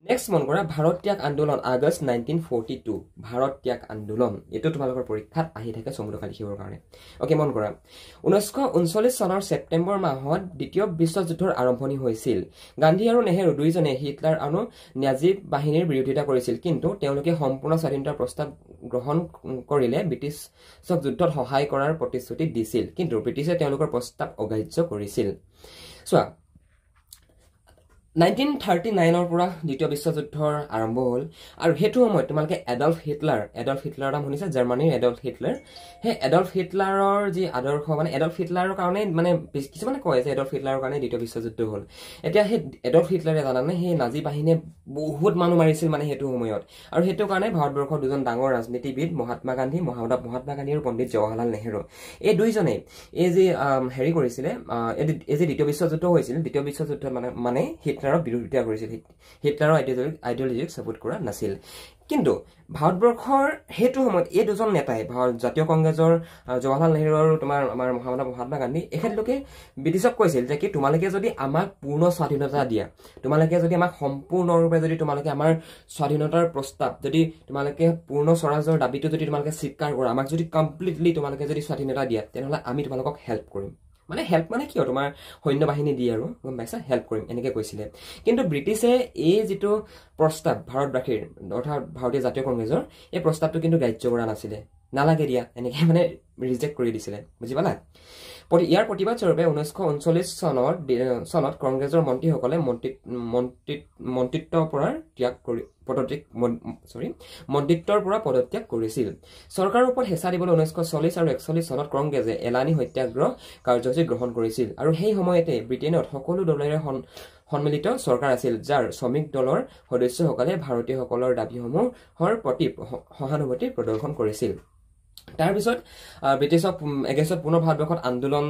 next মন কৰা ভাৰত ত্যাগ আন্দোলন আগষ্ট 1942 ভাৰত ত্যাগ আন্দোলন এটো তোমালোকৰ পৰীক্ষাত আহি থাকে চমুদকা লিখিবৰ কাৰণে ওকে মন কৰা 1939 চনৰ ছেপ্টেম্বৰ মাহত দ্বিতীয় বিশ্বযুদ্ধৰ আৰম্ভণি হৈছিল গান্ধী আৰু নেহেৰু দুইজনে হিটলাৰ আৰু নাজি বাহিনীৰ বিৰোধিতা কৰিছিল কিন্তু তেওঁলোকে সম্পূৰ্ণ স্বাধীনতাৰ প্ৰস্তাৱ গ্ৰহণ কৰিলে ব্ৰিটিছক যুদ্ধত সহায় কৰাৰ প্ৰতিশ্ৰুতি দিছিল কিন্তু ব্ৰিটিছে তেওঁলোকৰ প্ৰস্তাৱ অগ্ৰাহ্য কৰিছিল সোৱা 1939 পৰা দ্বিতীয় বিশ্বযুদ্ধৰ আৰম্ভ হ'ল আৰু হেতু সময় তোমালকে এডলফ হিটলাৰ নাম শুনিছে জাৰ্মানীৰ এডলফ হিটলাৰ হে এডলফ হিটলাৰৰ যি আদৰ্শ মানে এডলফ হিটলাৰৰ কাৰণে মানে কিছুমানে কয় যে এডলফ হিটলাৰৰ কাৰণে দ্বিতীয় বিশ্বযুদ্ধ হ'ল এতিয়া হে এডলফ হিটলাৰে জানানে হে নাজি বাহিনীয়ে বহুত মানুহ মাৰিছিল মানে হেতু সময়ত আৰু হেতু কাৰণে ভাৰতবৰ্ষৰ দুজন ডাঙৰ ৰাজনীতিবিদ মহাত্মা গান্ধী আৰু পণ্ডিত জৱাহৰলাল নেহেৰু এই দুইজনে এই যে হেৰি কৰিছিল এই যে দ্বিতীয় বিশ্বযুদ্ধ হৈছিল দ্বিতীয় বিশ্বযুদ্ধ মানে হিটলাৰৰ বিৰোধিতা কৰিছিল হিটলাৰৰ আইডিঅলজিক সাপোৰ্ট কৰা নাছিল কিন্তু ভাৰতবৰ্ষৰ হেতু সময়ত এই দুজন নেতাই জাতীয় কংগ্ৰেছৰ জৱাহৰলাল নেহেৰু আৰু তোমাৰ আমাৰ মহাত্মা গান্ধী এখেতলোকে ব্ৰিটিছক কৈছিল যে কি তোমালোকে যদি আমাক পূৰ্ণ স্বাধীনতা দিয়া তোমালোকে যদি আমাক সম্পূৰ্ণৰূপে যদি তোমালোকে আমাৰ স্বাধীনতাৰ প্ৰস্তাৱ যদি তোমালোকে পূৰ্ণ স্বৰাজৰ দাবীটো যদি তোমালোকে স্বীকাৰ কৰা আমাক যদি কমপ্লিটলি তোমালোকে যদি স্বাধীনতা দিয়া তেনেহলে আমি তোমালোকক হেল্প কৰিম মানে হেল্প মানে কি তোমাৰ সৈন্য বাহিনী দি আৰু গম পাইছা হেল্প কৰিম এনেকে কৈছিলে কিন্তু ব্ৰিটিছে এই যেটো প্ৰস্তাৱ ভাৰতবাসীৰ অৰ্থাৎ ভাৰতীয় জাতীয় কংগ্ৰেছৰ এই প্ৰস্তাৱটো কিন্তু গ্ৰাহ্য কৰা নাছিলে নালাগে দিয়া এনেকে মানে ৰিজেক্ট কৰি দিছিলে বুজি পালা ইয়াৰ প্ৰতিবাদ স্বৰূপে 1939 চনত কংগ্ৰেছৰ মন্ত্ৰীসকলে মন্ত্ৰিত্বৰ পৰা পদত্যাগ কৰিছিল চৰকাৰৰ ওপৰত হেঁচা দিবলৈ 1940 আৰু 41 চনত কংগ্ৰেছে এলানি সত্যাগ্ৰহ কাৰ্যসূচী গ্ৰহণ কৰিছিল আৰু সেই সময়তে ব্ৰিটেইনত সকলো দলেৰে সন্মিলিত চৰকাৰ আছিল যাৰ শ্ৰমিক দলৰ সদস্যসকলে ভাৰতীয়সকলৰ দাবীসমূহৰ প্ৰতি সহানুভূতি প্ৰদৰ্শন কৰিছিল তাৰ পিছত ব্ৰিটিছক এগেইনষ্টত পুনৰ ভাৰতবৰ্ষত আন্দোলন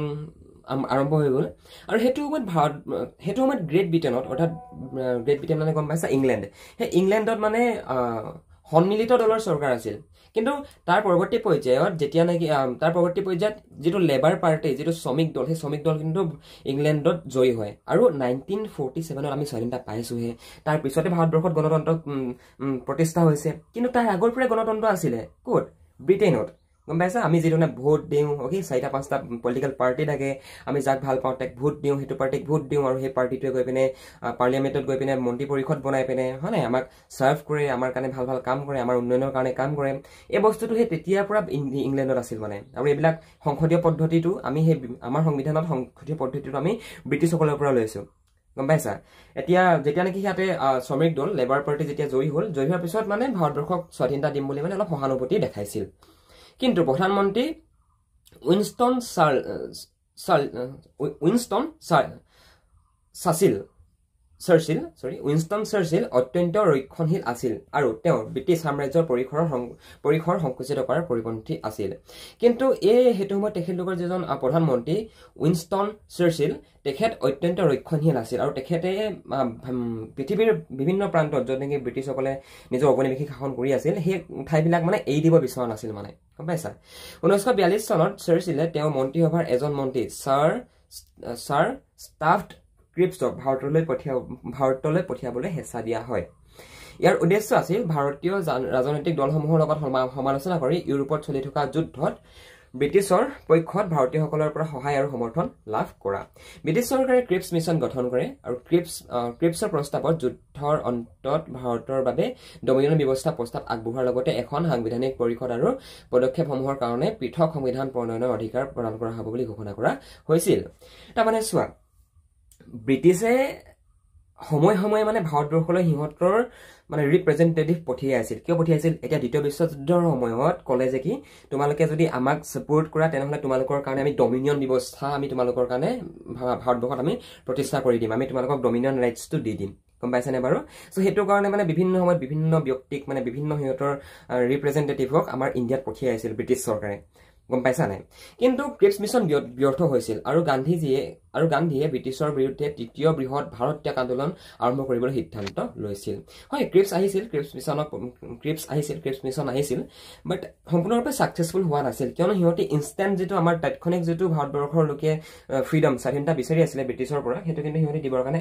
আৰম্ভ হৈ গ'ল আৰু হেতু সময়ত গ্ৰেট ব্ৰিটেইনত অৰ্থাৎ গ্ৰেট ব্ৰিটেইন মানে গম পাইছা ইংলেণ্ড হে ইংলেণ্ডত মানে সন্মিলিত দলৰ চৰকাৰ আছিল কিন্তু তাৰ পৰৱৰ্তী পৰ্যায়ত যেতিয়া নাকি তাৰ পৰৱৰ্তী পৰ্যায়ত যেটো লেবাৰ পাৰ্টি যেটো শ্ৰমিক দল সেই শ্ৰমিক দল কিন্তু ইংলেণ্ডত জয়ী হয় আৰু 1947ত আমি স্বাধীনতা পাইছো হে তাৰ পিছতে ভাৰতবৰ্ষত গণতন্ত্ৰ প্ৰতিষ্ঠা হৈছে কিন্তু তাৰ আগৰ পৰা গণতন্ত্ৰ আছিল ক'ত ব্ৰিটেইনত গম পাইছা আমি যেনে ভোট দিও ওকে চাৰিটা পাঁচটা পলিটিক্যাল পাৰ্টি থাকে আমি যাক ভাল পাওঁ তাক ভোট দিও হেতু পাৰ্টিক ভোট দিও আৰু সেই পাৰ্টিটোৱে গৈ পিনে পাৰ্লিয়ামেন্টত গৈ পিনে মন্ত্ৰী পৰিষদ বনাই পিনে হয় নাই আমাক সাৰ্ভ কৰে আমাৰ কাৰণে ভাল ভাল কাম কৰে আমাৰ উন্নয়নৰ কাৰণে কাম কৰে এই বস্তুটো হে তেতিয়াৰ পৰা ইংলেণ্ডত আছিল মানে আৰু এইবিলাক সংসদীয় পদ্ধতিটো আমি হে আমাৰ সংবিধানত সংসদীয় পদ্ধতিটো আমি ব্ৰিটিছসকলৰ পৰা লৈছো গম পাইছা এতিয়া যেতিয়া নাকি ইয়াতে শ্ৰমিক দল লেবাৰ পাৰ্টি যেতিয়া জয়ী হোৱাৰ পিছত মানে ভাৰতবৰ্ষক স্বাধীনতা দিম বুলি মানে অলপ সহানুভূতি দেখাইছিল কিন্তু প্ৰধানমন্ত্ৰী উইনষ্টন চাৰ্চিল অত্যন্ত ৰক্ষণশীল আছিল আৰু তেওঁ ব্ৰিটিছ সাম্ৰাজ্যৰ পৰিসৰ সংকুচিত কৰাৰ পৰিপন্থী আছিল কিন্তু এই হেতু সময়ত তেখেতলোকৰ যিজন প্ৰধানমন্ত্ৰী উইনষ্টন চাৰ্চিল তেখেত অত্যন্ত ৰক্ষণশীল আছিল আৰু তেখেতে পৃথিৱীৰ বিভিন্ন প্ৰান্তত য'ত নেকি ব্ৰিটিছসকলে নিজৰ ঔপনিৱেশিক শাসন কৰি আছিল সেই ঠাইবিলাক মানে এৰি দিব বিচৰা নাছিল মানে গম পাইছা 1942 চনত চাৰ্চিলে তেওঁ মন্ত্ৰীসভাৰ এজন মন্ত্ৰী ছাৰ ষ্টাফড ক্ৰিপছক ভাৰতলৈ পঠিয়াবলৈ হেঁচা দিয়া হয় ইয়াৰ উদ্দেশ্য আছিল ভাৰতীয় ৰাজনৈতিক দলসমূহৰ লগত সমালোচনা কৰি ইউৰোপত চলি থকা যুদ্ধত ব্ৰিটিছৰ পক্ষত ভাৰতীয়সকলৰ পৰা সহায় আৰু সমৰ্থন লাভ কৰা ব্ৰিটিছ চৰকাৰে ক্ৰিপছ মিছন গঠন কৰে আৰু ক্ৰিপছৰ প্ৰস্তাৱত যুদ্ধৰ অন্তত ভাৰতৰ বাবে ডমিনিয়ন ব্যৱস্থা প্ৰস্তাৱ আগবঢ়োৱাৰ লগতে এখন সাংবিধানিক পৰিষদ আৰু পদক্ষেপসমূহৰ কাৰণে পৃথক সংবিধান প্ৰণয়নৰ অধিকাৰ প্ৰদান কৰা হ'ব বুলি ঘোষণা কৰা হৈছিল তাৰমানে চোৱা ব্ৰিটিছে সময়ে মানে ভাৰতবৰ্ষলৈ সিহঁতৰ মানে ৰিপ্ৰেজেন্টেটিভ পঠিয়াই আছিল কিয় পঠিয়াইছিল এতিয়া দ্বিতীয় বিশ্বযুদ্ধৰ সময়ত কলে যে কি তোমালোকে যদি আমাক সাপোৰ্ট কৰা তেনেহলে তোমালোকৰ কাৰণে আমি ডমিনিয়ন ব্যৱস্থা আমি তোমালোকৰ কাৰণে ভাৰতবৰ্ষত আমি প্ৰতিষ্ঠা কৰি দিম আমি তোমালোকক ডমিনিয়ন ৰাইটছটো দি দিম গম পাইছানে বাৰু সো হেতু কাৰণে মানে বিভিন্ন সময়ত বিভিন্ন ব্যক্তিক মানে বিভিন্ন সিহঁতৰ ৰিপ্ৰেজেন্টেটিভক আমাৰ ইণ্ডিয়াত পঠিয়াই আছিল ব্ৰিটিছ চৰকাৰে গম পাইছা নাই কিন্তু ক্ৰিপছ মিছন ব্যৰ্থ হৈছিল আৰু গান্ধীয়ে ব্ৰিটিছৰ বিৰুদ্ধে তৃতীয় বৃহৎ ভাৰত ত্যাগ আন্দোলন আৰম্ভ কৰিবলৈ সিদ্ধান্ত লৈছিল হয় ক্ৰিপছ মিছন আহিছিল বাট সম্পূৰ্ণৰূপে সাকসেসফুল হোৱা নাছিল কিয়নো সিহঁতে ইনষ্টেন্ট যেটো আমাৰ তাৎক্ষণিক যেটো ভাৰতবৰ্ষৰ লোকে ফ্ৰীডম স্বাধীনতা বিচাৰি আছিল ব্ৰিটিছৰ পৰা হেতু কিন্তু সিহঁতে দিবৰ কাৰণে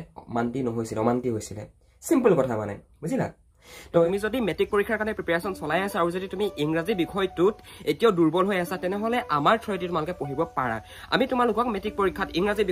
অমান্তি হৈছিল সিম্পল কথা মানে বুজিলা তো তুমি যদি মেট্ৰিক পৰীক্ষাৰ কাৰণে প্ৰিপাৰেচন চলাই আছা আৰু যদি তুমি ইংৰাজী বিষয়টোত এতিয়াও দুৰ্বল হৈ আছা তেনেহ'লে আমাৰ থ্ৰুদি তোমালোকে পঢ়িব পাৰা আমি তোমালোকক মেট্ৰিক পৰীক্ষাত ইংৰাজী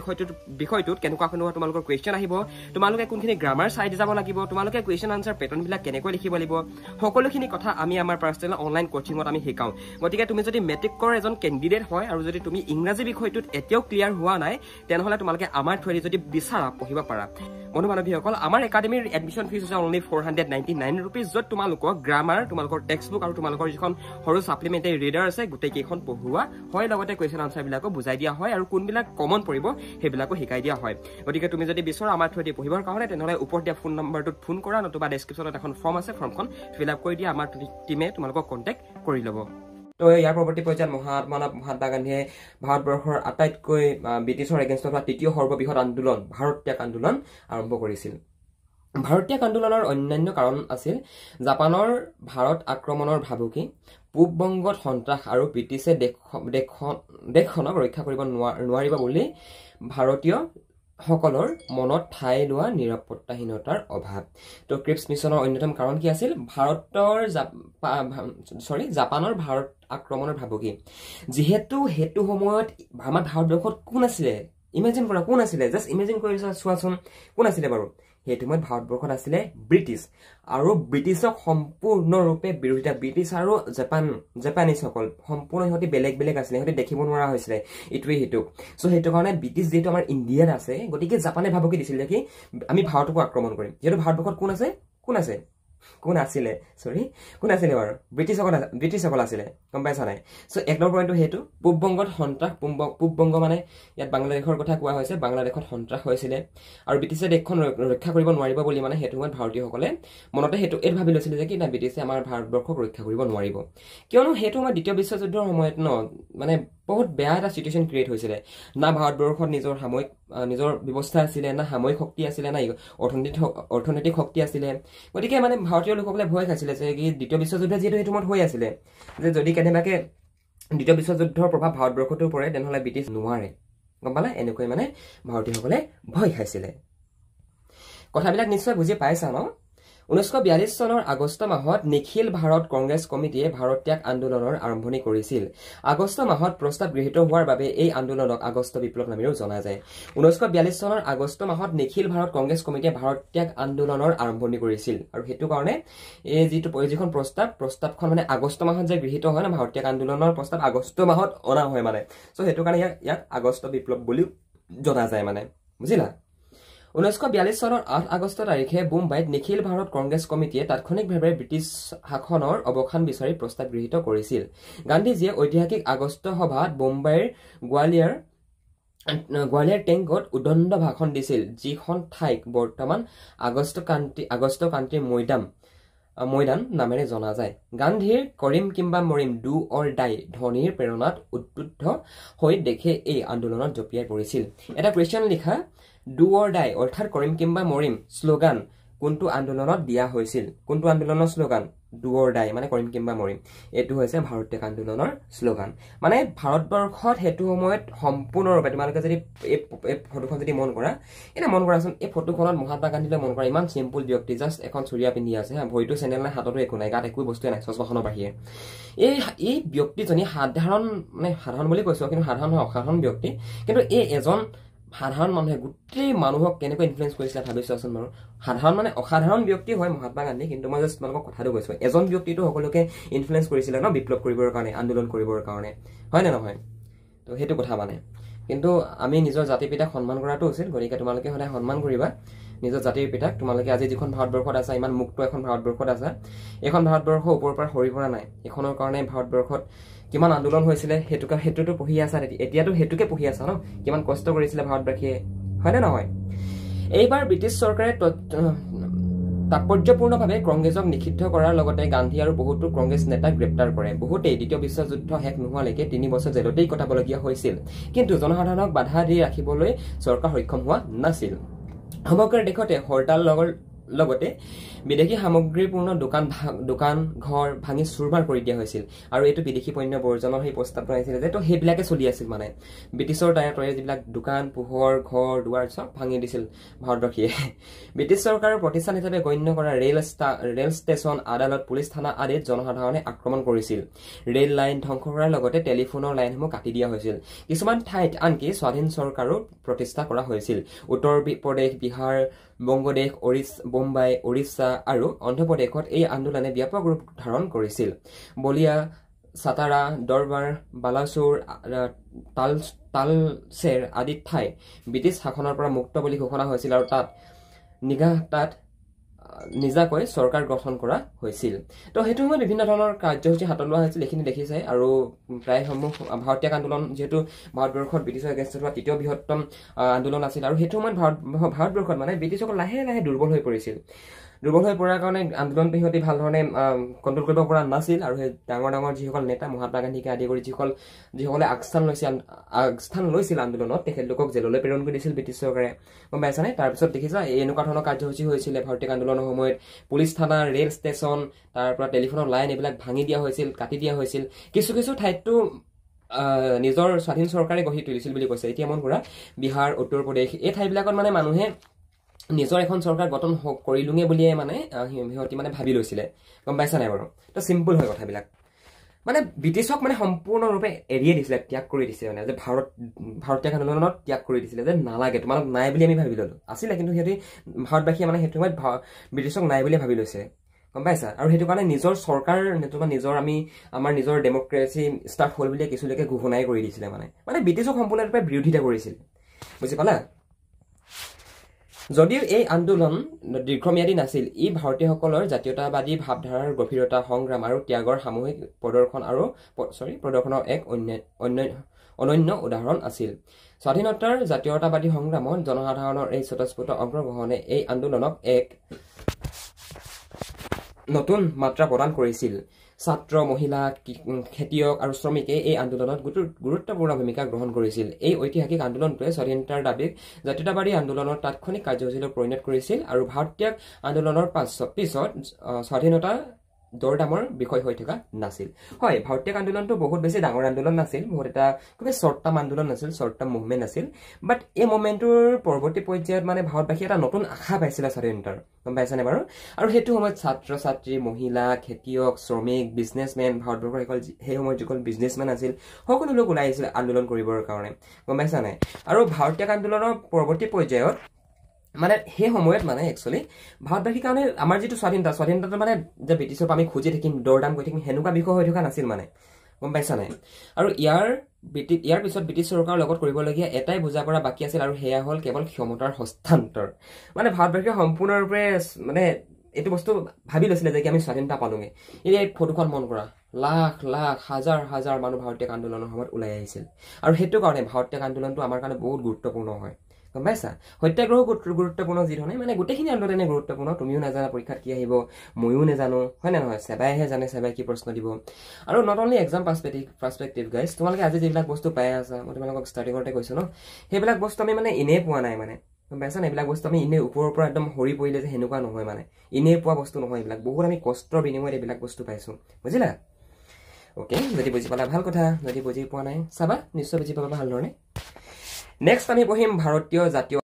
বিষয়টোত কেনেকুৱা তোমালোকৰ কুৱেশ্যন আহিব তোমালোকে কোনখিনি গ্ৰামাৰ চাই যাব লাগিব তোমালোকে কুৱেশ্যন আনসাৰ পেটাৰ্ণবিলাক কেনেকৈ লিখিব লাগিব সকলোখিনি কথা আমি আমাৰ পাৰ্চনেল অনলাইন কোচিঙত আমি শিকাওঁ গতিকে তুমি যদি মেট্ৰিকৰ এজন কেণ্ডিডেট হয় আৰু যদি তুমি ইংৰাজী বিষয়টোত এতিয়াও ক্লিয়াৰ হোৱা নাই তেনেহ'লে তোমালোকে আমাৰ থ্ৰুদি যদি বিচাৰা পঢ়িব পাৰা বন্ধু বান্ধৱীসকল আমাৰ একাডেমীৰ এডমিশ্যন ফিজ হৈছে অনলি 499 rupees য'ত তোমালোকক গ্ৰামাৰ তোমালোকৰ টেক্সট বুক আৰু তোমালোকৰ যিখন সৰু সাপ্লিমেণ্টাৰী ৰিডাৰ আছে গোটেইকেইখন পঢ়োৱা হয় লগতে কুৱেশ্যন আনসাৰবিলাকো বুজাই দিয়া হয় আৰু কোনবিলাক কমন পৰিব সেইবিলাকো শিকাই দিয়া হয় গতিকে তুমি যদি বিচৰা আমাৰ থ্ৰুদি পঢ়িবৰ কাৰণে তেনেহ'লে ওপৰত দিয়া ফোন নম্বৰটোত ফোন কৰা নতুবা ডেছক্ৰিপশ্যনত এখন ফৰ্ম আছে ফৰ্মখন ফিল আপ কৰি দিয়া আমাৰ টিমে তোমালোকক কণ্টেক্ট কৰি ল'ব তো ইয়াৰ পৰৱৰ্তী পৰ্যায়ত মহাত্মা গান্ধীয়ে ভাৰতবৰ্ষৰ আটাইতকৈ ব্ৰিটিছৰ এগেইনষ্টত হোৱা তৃতীয় সৰ্ববৃহৎ আন্দোলন ভাৰত ত্যাগ আন্দোলন আৰম্ভ কৰিছিল ভাৰত ত্যাগ আন্দোলনৰ অন্যান্য কাৰণ আছিল জাপানৰ ভাৰত আক্ৰমণৰ ভাবুকি পূব বংগত সন্ত্ৰাস আৰু ব্ৰিটিছে দেশখনক ৰক্ষা কৰিব নোৱাৰিব বুলি ভাৰতীয় সকলৰ মনত ঠাই লোৱা নিৰাপত্তাহীনতাৰ অভাৱ তো ক্ৰিপছ মিছনৰ অন্যতম কাৰণ কি আছিল জাপানৰ ভাৰত আক্ৰমণৰ ভাবুকি যিহেতু হেতু সময়ত আমাৰ ভাৰতবৰ্ষত কোন আছিলে ইমেজিন কৰা কোন আছিলে জাষ্ট ইমেজিন কৰি চোৱাচোন কোন আছিলে বাৰু সেইটো সময়ত ভাৰতবৰ্ষত আছিলে ব্ৰিটিছ আৰু ব্ৰিটিছক সম্পূৰ্ণৰূপে বিৰোধিতা ব্ৰিটিছ আৰু জাপানীসকল সম্পূৰ্ণ সিহঁতি বেলেগ আছিলে সিহঁতি দেখিব নোৱাৰা হৈছিলে ইটোৱে সিটোক চ' সেইটো কাৰণে ব্ৰিটিছ যিহেতু আমাৰ ইণ্ডিয়াত আছে গতিকে জাপানে ভাবুকি দিছিলে কি আমি ভাৰতকো আক্ৰমণ কৰিম যিহেতু ভাৰতবৰ্ষত কোন আছিলে বাৰু ব্ৰিটিছসকল আছিলে গম পাইছা নাই চ' এক নম্বৰ পইণ্টটো সেইটো পূব বংগত সন্ত্ৰাস পূব বংগ মানে ইয়াত বাংলাদেশৰ কথা কোৱা হৈছে বাংলাদেশত সন্ত্ৰাস হৈছিলে আৰু ব্ৰিটিছে দেশখন ৰক্ষা কৰিব নোৱাৰিব বুলি মানে সেইটো সময়ত ভাৰতীয়সকলে মনতে এইটো ভাবি লৈছিলে যে কি না ব্ৰিটিছে আমাৰ ভাৰতবৰ্ষক ৰক্ষা কৰিব নোৱাৰিব কিয়নো সেইটো সময়ত দ্বিতীয় বিশ্বযুদ্ধৰ সময়ত মানে বহুত বেয়া এটা চিটুৱেশ্যন ক্ৰিয়েট হৈছিলে না ভাৰতবৰ্ষত নিজৰ ব্যৱস্থা আছিলে না সামৰিক শক্তি আছিলে না অৰ্থনৈতিক শক্তি আছিলে গতিকে মানে ভাৰতীয় লোকসকলে ভয় খাইছিলে যে কি দ্বিতীয় বিশ্বযুদ্ধ যিহেতু সেইটো সময়ত হৈ আছিলে যে যদি কেনেবাকে দ্বিতীয় বিশ্বযুদ্ধৰ প্ৰভাৱ ভাৰতবৰ্ষতো পৰে তেনেহ'লে ব্ৰিটিছ নোৱাৰে গম পালা এনেকৈ মানে ভাৰতীয়সকলে ভয় খাইছিলে কথাবিলাক নিশ্চয় বুজি পাইছা ন 1942 চনৰ আগষ্ট মাহত নিখিল ভাৰত কংগ্ৰেছ কমিটিয়ে ভাৰত ত্যাগ আন্দোলনৰ আৰম্ভণি কৰিছিল আগষ্ট মাহত প্ৰস্তাৱ গৃহীত হোৱাৰ বাবে এই আন্দোলনক আগষ্ট বিপ্লৱ নামেৰেও জনা যায় 1942 চনৰ আগষ্ট মাহত নিখিল ভাৰত কংগ্ৰেছ কমিটিয়ে ভাৰত ত্যাগ আন্দোলনৰ আৰম্ভণি কৰিছিল আৰু সেইটো কাৰণে এই যিখন প্ৰস্তাৱখন মানে আগষ্ট মাহত যে গৃহীত হয় না ভাৰত ত্যাগ আন্দোলনৰ প্ৰস্তাৱ আগষ্ট মাহত অনা হয় মানে চ' সেইটো কাৰণে ইয়াক আগষ্ট বিপ্লৱ বুলি জনা যায় মানে বুজিলা 1942 চনৰ 8 আগষ্ট তাৰিখে মুম্বাইত নিখিল ভাৰত কংগ্ৰেছ কমিটিয়ে তাৎক্ষণিকভাৱে ব্ৰিটিছ শাসনৰ অৱসান বিচাৰি প্ৰস্তাৱ গৃহীত কৰিছিল গান্ধীজীয়ে ঐতিহাসিক আগষ্ট সভাত মুম্বাইৰ গোৱালিয়ৰ টেংকত উদণ্ড ভাষণ দিছিল যিখন ঠাইক বৰ্তমান আগষ্ট ক্ৰান্তিৰ মৈদান নামেৰে জনা যায় গান্ধীৰ কৰিম কিম্বা মৰিম ডু অৰ ডাই ধ্বনিৰ প্ৰেৰণাত উদ্বুদ্ধ হৈ দেশে এই আন্দোলনত জঁপিয়াই পৰিছিল এটা কুৱেশ্যন লিখা ডু অৰ ডাই অৰ্থাৎ কৰিম কিম্বা মৰিম শ্লোগান কোনটো আন্দোলনত দিয়া হৈছিল কোনটো আন্দোলনৰ শ্লোগান ডু অৰ ডাই মানে কৰিম কিম্বা মৰিম এইটো হৈছে ভাৰত ত্যাগ আন্দোলনৰ শ্লোগান মানে ভাৰতবৰ্ষত সেইটো সময়ত সম্পূৰ্ণৰূপে তোমালোকে যদি এই ফটোখন যদি মন কৰাচোন এই ফটোখনত মহাত্মা গান্ধীলৈ মন কৰা ইমান চিম্পুল ব্যক্তি জাষ্ট এখন চুৰিয়া পিন্ধি আছে ভৰিটো চেণ্ডেল নাই হাততো একো নাই গাত একো বস্তুৱে নাই চশমাখনৰ বাহিৰে এই ব্যক্তিজনী সাধাৰণ বুলি কৈছো কিন্তু অসাধাৰণ ব্যক্তি কিন্তু এই এজন সাধাৰণ মানুহে গোটেই মানুহক কেনেকৈ ইনফ্লুৱেঞ্চ কৰিছিলে ভাবি চোৱাচোন বাৰু সাধাৰণ মানে অসাধাৰণ ব্যক্তি হয় মহাত্মা গান্ধী কিন্তু মই জাষ্ট তোমালোকক কথাটো কৈছো এজন ব্যক্তিটো সকলোকে ইনফ্লুৱেঞ্চ কৰিছিলে ন বিপ্লৱ কৰিবৰ কাৰণে আন্দোলন কৰিবৰ কাৰণে হয় নে নহয় তো সেইটো কথা মানে কিন্তু আমি নিজৰ জাতি পিতাক সন্মান কৰাটো উচিত গতিকে তোমালোকে সদায় সন্মান কৰিবা নিজৰ জাতিৰ পিতাক তোমালোকে আজি যিখন ভাৰতবৰ্ষত আছা ইমান মুক্ত এখন ভাৰতবৰ্ষত আছা এইখন ভাৰতবৰ্ষ ওপৰৰ পৰা সৰি পৰা নাই এখনৰ কাৰণে ভাৰতবৰ্ষত কিমান আন্দোলন হৈছিলে হেতুটো পঢ়ি আছা এতিয়াতো হেতুকে পঢ়ি আছা ন কিমান কষ্ট কৰিছিলে ভাৰতবাসীয়ে হয় নে নহয় এইবাৰ ব্ৰিটিছ চৰকাৰে তাৎপৰ্যপূৰ্ণভাৱে কংগ্ৰেছক নিষিদ্ধ কৰাৰ লগতে গান্ধী আৰু বহুতো কংগ্ৰেছ নেতাক গ্ৰেপ্তাৰ কৰে বহুতেই দ্বিতীয় বিশ্বযুদ্ধ শেষ নোহোৱালৈকে 3 বছৰ জেলতেই কটাবলগীয়া হৈছিল কিন্তু জনসাধাৰণক বাধা দি ৰাখিবলৈ চৰকাৰ সক্ষম হোৱা নাছিল সমগ্ৰ দেশতে হৰতাল লগতে বিদেশী সামগ্ৰীপূৰ্ণ দোকান ঘৰ ভাঙি চুৰমাৰ কৰি দিয়া হৈছিল আৰু এইটো বিদেশী পণ্য বৰ্জনৰ সেই প্ৰস্তাৱটো আহিছিল যে তো সেইবিলাকে চলি আছিল মানে ব্ৰিটিছৰ তৰে যিবিলাক দোকান পোহৰ ঘৰ দুৱাৰ চব ভাঙি দিছিল ভাৰতবাসীয়ে ব্ৰিটিছ চৰকাৰৰ প্ৰতিষ্ঠান হিচাপে গণ্য কৰা ৰেল ষ্টেচন আদালত পুলিচ থানা আদিত জনসাধাৰণে আক্ৰমণ কৰিছিল ৰেল লাইন ধ্বংস কৰাৰ লগতে টেলিফোনৰ লাইনসমূহ কাটি দিয়া হৈছিল কিছুমান ঠাইত আনকি স্বাধীন চৰকাৰো প্ৰতিষ্ঠা কৰা হৈছিল উত্তৰ প্ৰদেশ বিহাৰ বংগদেশ বোম্বাই ওড়িশা আৰু অন্ধ্ৰপ্ৰদেশত এই আন্দোলনে ব্যাপক ৰূপ ধাৰণ কৰিছিল বলিয়া সাতাৰা দৰবাৰ বালাসুৰ তালচেৰ আদি ঠাই ব্ৰিটিছ শাসনৰ পৰা মুক্ত বুলি ঘোষণা হৈছিল আৰু তাত নিজাকৈ চৰকাৰ গঠন কৰা হৈছিল তো সেইটো সময়ত বিভিন্ন ধৰণৰ কাৰ্যসূচী হাতত লোৱা হৈছিল এইখিনি দেখিছে আৰু প্ৰায়সমূহ ভাৰতীয় আন্দোলন যেহেতু ভাৰতবৰ্ষত ব্ৰিটিছৰ এগেইনষ্টত হোৱা তৃতীয় বৃহত্তম আন্দোলন আছিল আৰু সেইটো সময়ত ভাৰতবৰ্ষত মানে ব্ৰিটিছসকল লাহে লাহে দুৰ্বল হৈ পৰিছিল দুৰ্বল হৈ পৰাৰ কাৰণে আন্দোলনটো সিহঁতি ভাল ধৰণে কণ্ট্ৰল কৰিব পৰা নাছিল আৰু সেই ডাঙৰ ডাঙৰ যিসকল নেতা মহাত্মা গান্ধীকে আদি কৰি যিসকলে আগস্থান লৈছিল আন্দোলনত তেখেতলোকক জেললৈ প্ৰেৰণ কৰি দিছিল ব্ৰিটিছ চৰকাৰে গম পাইছানে তাৰপিছত দেখিছা এনেকুৱা ধৰণৰ কাৰ্যসূচী হৈছিলে ভাৰতীয় আন্দোলনৰ সময়ত পুলিচ থানা ৰেল ষ্টেচন তাৰ পৰা টেলিফোনৰ লাইন এইবিলাক ভাঙি দিয়া হৈছিল কাটি দিয়া হৈছিল কিছু কিছু ঠাইততো নিজৰ স্বাধীন চৰকাৰে গঢ়ি তুলিছিল বুলি কৈছে এতিয়া মন কৰা বিহাৰ উত্তৰ প্ৰদেশ এই ঠাইবিলাকত মানে মানুহে নিজৰ এখন চৰকাৰ গঠন কৰিলুঙে বুলিয়ে মানে সিহঁতি মানে ভাবি লৈছিলে গম পাইছা নাই বাৰু তো চিম্পল হয় কথাবিলাক মানে ব্ৰিটিছক মানে সম্পূৰ্ণৰূপে এৰিয়ে দিছিলে ত্যাগ কৰি দিছিলে মানে যে ভাৰতীয় আন্দোলনত ত্যাগ কৰি দিছিলে যে নালাগে তোমালোক নাই বুলি আমি ভাবি ল'লো আছিলে কিন্তু সিহঁতি ভাৰতবাসীয়ে মানে সেইটো সময়ত ব্ৰিটিছক নাই বুলি ভাবি লৈছে গম পাইছা আৰু সেইটো কাৰণে নিজৰ চৰকাৰ নতুবা আমাৰ নিজৰ ডেমক্ৰেচি ষ্টাৰ্ট হ'ল বুলিয়ে কিছুলৈকে ঘোষণাই কৰি দিছিলে মানে ব্ৰিটিছক সম্পূৰ্ণৰূপে বিৰোধিতা কৰিছিল বুজি পালা যদিও এই আন্দোলন দীৰ্ঘম্যাদী নাছিল ই ভাৰতীয়সকলৰ জাতীয়তাবাদী ভাৱধাৰাৰ গভীৰতা সংগ্ৰাম আৰু ত্যাগৰ সামূহিক প্ৰদৰ্শনৰ এক অনন্য উদাহৰণ আছিল স্বাধীনতাৰ জাতীয়তাবাদী সংগ্ৰামত জনসাধাৰণৰ এই স্বতঃস্ফূৰ্ত অংশগ্ৰহণে এই আন্দোলনক এক নতুন মাত্ৰা প্ৰদান কৰিছিল ছাত্ৰ মহিলা খেতিয়ক আৰু শ্ৰমিকে এই আন্দোলনত গুৰুত্বপূৰ্ণ ভূমিকা গ্ৰহণ কৰিছিল এই ঐতিহাসিক আন্দোলনটোৱে স্বাধীনতাৰ দাবীক জাতীয়তাবাদী আন্দোলনৰ তাৎক্ষণিক কাৰ্যসূচীলৈ পৰিণত কৰিছিল আৰু ভাৰতীয় আন্দোলনৰ পিছত স্বাধীনতা দৰদামৰ বিষয় হৈ থকা নাছিল হয় ভাৰতীয় আন্দোলনটো বহুত বেছি ডাঙৰ আন্দোলন নাছিল বহুত এটা খুব শ্বৰ্ট টাৰ্ম আন্দোলন নাছিল শ্বৰ্ট টাৰ্ম মুভমেণ্ট আছিল বাট এই মুভমেণ্টটোৰ পৰৱৰ্তী পৰ্যায়ত মানে ভাৰতবাসী এটা নতুন আশা পাইছিলে স্বাধীনতাৰ গম পাইছানে বাৰু আৰু সেইটো সময়ত ছাত্ৰ ছাত্ৰী মহিলা খেতিয়ক শ্ৰমিক বিজনেছমেন ভাৰতবৰ্ষৰ সেই সময়ত যিসকল বিজনেছমেন আছিল সকলো লোক ওলাই আহিছিলে আন্দোলন কৰিবৰ কাৰণে গম পাইছা নাই আৰু ভাৰতীয় আন্দোলনৰ পৰৱৰ্তী পৰ্যায়ত মানে সেই সময়ত মানে একচুৱেলি ভাৰতবাসীৰ কাৰণে আমাৰ যিটো স্বাধীনতাটো মানে যে ব্ৰিটিছৰ পৰা আমি খুজি থাকিম দৰদাম কৰি থাকিম সেনেকুৱা বিষয় হৈ থকা নাছিল মানে গম পাইছা নাই আৰু ইয়াৰ পিছত ব্ৰিটিছ চৰকাৰৰ লগত কৰিবলগীয়া এটাই বুজাপৰা বাকী আছিল আৰু সেয়া হ'ল কেৱল ক্ষমতাৰ হস্তান্তৰ মানে ভাৰতবাসীয়ে সম্পূৰ্ণৰূপে মানে এইটো বস্তু ভাবি লৈছিলে যে আমি স্বাধীনতা পালোগে এই ফটোখন মন কৰা লাখ লাখ হাজাৰ হাজাৰ মানুহ ভাৰতীয় আন্দোলনৰ সময়ত ওলাই আহিছিল আৰু সেইটো কাৰণে ভাৰতীয় আন্দোলনটো আমাৰ কাৰণে বহুত গুৰুত্বপূৰ্ণ হয় গম পাইছা সত্যাগ্ৰহ গুৰুত্বপূৰ্ণ যি ধৰণে মানে গোটেইখিনি আন্দোলনে গুৰুত্বপূৰ্ণ তুমিও নাজানা পৰীক্ষাত কি আহিব ময়ো নাজানো হয় নে নহয় সেৱাইহে জানে সেৱাই কি প্ৰশ্ন দিব আৰু নট অনলি এক্সাম পাৰ্সপেক্টিভ গাইজ তোমালোকে আজি যিবিলাক বস্তু পাই আছা মই তোমালোকক ষ্টাৰ্টিঙতে কৈছো ন সেইবিলাক বস্তু আমি মানে এনেই পোৱা নাই মানে গম পাইছা না এইবিলাক বস্তু আমি এনেই ওপৰৰ পৰা একদম হৰি পৰিলে যে সেনেকুৱা নহয় মানে এনেই পোৱা বস্তু নহয় এইবিলাক বহুত আমি কষ্টৰ বিনিময়ত এইবিলাক বস্তু পাইছো বুজিলা ওকে যদি বুজি পালা ভাল কথা যদি বুজি পোৱা নাই চাবা নিশ্চয় বুজি পাবা ভাল ধৰণে নেক্সট আমি পঢ়িম ভাৰতীয় জাতীয়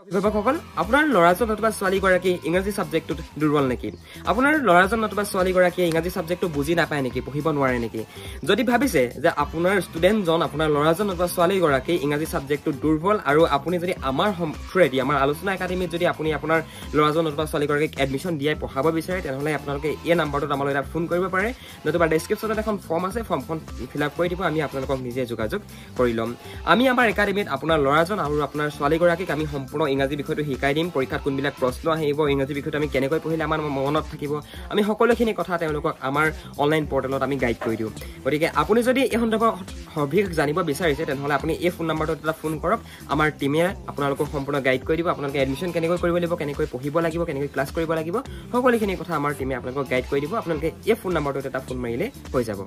অভিভাৱকসকল আপোনাৰ ল'ৰাজন অথবা ছোৱালীগৰাকী ইংৰাজী ছাবজেক্টটোত দুৰ্বল নেকি আপোনাৰ ল'ৰাজন অথবা ছোৱালীগৰাকীয়ে ইংৰাজী ছাবজেক্টটো বুজি নাপায় নেকি পঢ়িব নোৱাৰে নেকি যদি ভাবিছে যে আপোনাৰ ষ্টুডেণ্টজন আপোনাৰ ল'ৰাজন অথবা ছোৱালীগৰাকী ইংৰাজী ছাবজেক্টটো দুৰ্বল আৰু আপুনি যদি আমাৰ থ্ৰুৱেদি আমাৰ আলোচনা একাডেমীত যদি আপুনি আপোনাৰ ল'ৰাজন অথবা ছোৱালীগৰাকীক এডমিশ্যন দিয়াই পঢ়াব বিচাৰে তেনেহ'লে আপোনালোকে এই নাম্বাৰটোত আমালৈ এটা ফোন কৰিব পাৰে নতুবা ডেছক্ৰিপশ্যনত এখন ফৰ্ম আছে ফৰ্মখন ফিল আপ কৰি দিব আমি আপোনালোকক নিজে যোগাযোগ কৰি ল'ম আমি আমাৰ একাডেমীত আপোনাৰ ল'ৰাজন আৰু আপোনাৰ ছোৱালীগৰাকীক আমি সম্পূৰ্ণ ইংৰাজী বিষয়টো শিকাই দিম পৰীক্ষাত কোনবিলাক প্ৰশ্ন আহিব ইংৰাজী বিষয়টো আমি কেনেকৈ পঢ়িলে আমাৰ মনত থাকিব আমি সকলোখিনি কথা তেওঁলোকক আমাৰ অনলাইন পৰ্টেলত আমি গাইড কৰি দিওঁ গতিকে আপুনি যদি এই সন্দৰ্ভত সবিশেষ জানিব বিচাৰিছে তেনেহ'লে আপুনি এই ফোন নাম্বাৰটোত এটা ফোন কৰক আমাৰ টিমে আপোনালোকক সম্পূৰ্ণ গাইড কৰি দিব আপোনালোকে এডমিশ্যন কেনেকৈ কৰিব লাগিব কেনেকৈ পঢ়িব লাগিব কেনেকৈ ক্লাছ কৰিব লাগিব সকলোখিনি কথা আমাৰ টিমে আপোনালোকক গাইড কৰি দিব আপোনালোকে এই ফোন নাম্বাৰটোত এটা ফোন মাৰিলে হৈ যাব